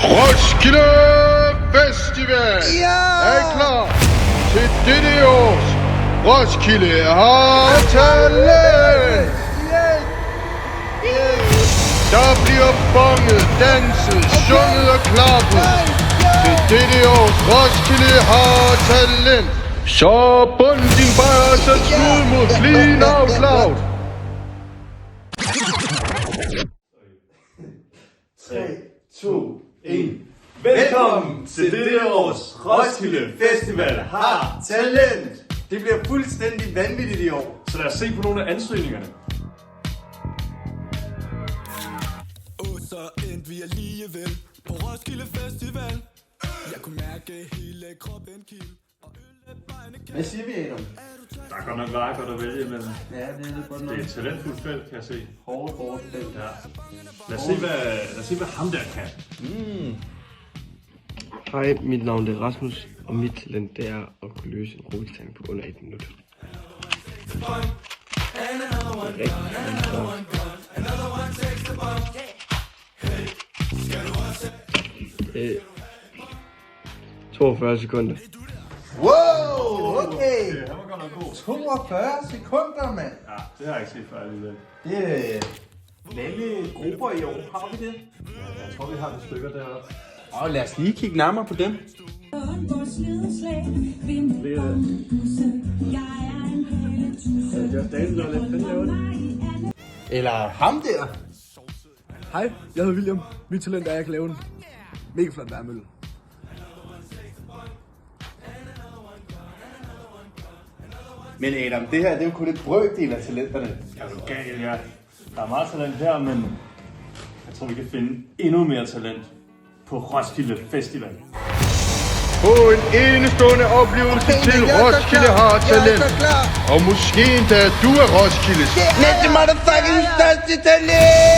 Roskilde Festival er klar til dette års Roskilde har talent. Der bliver bonget, danset, sunget og klappet til dette års Roskilde har talent. Så bund din bajer og sæt skud mod clean out loud. 3, 2, 1. Velkommen til dette års Roskilde Festival har talent. Det bliver fuldstændig vanvittigt i år. Så lad os se på nogle af ansøgningerne. Så endte vi alligevel på Roskilde Festival. Jeg kunne mærke hele kroppen kilde. Hvad siger vi, Adam? Der er godt nok meget godt at vælge imellem. Ja, det er det godt nok. Det er et talentfuldt felt, kan jeg se. Hårdt felt. Ja. Lad os se, hvad ham der kan. Hej, mit navn er Rasmus, og mit talent det er at kunne løse en rullestang på under 1 minut. Det er 42 sekunder. Wow, okay. Han var godt nok god. 42 sekunder, mand. Ja, det har jeg ikke set før alligevel. Det er mange grupper i år. Har vi det? Ja, jeg tror, vi har et stykker deroppe. Lad os lige kigge nærmere på dem. Eller ham der. Hej, jeg hedder William. Mit talent er, at jeg kan lave en mega flot værmølle. Men Adam, det her det er jo kun et brøkdel af talenterne. Er du gal, ja. Der er meget talent her, men jeg tror, vi kan finde endnu mere talent på Roskilde Festival. Få en enestående oplevelse til Roskilde har talent. Og måske endda du er Roskildes Næste motherfucking største talent!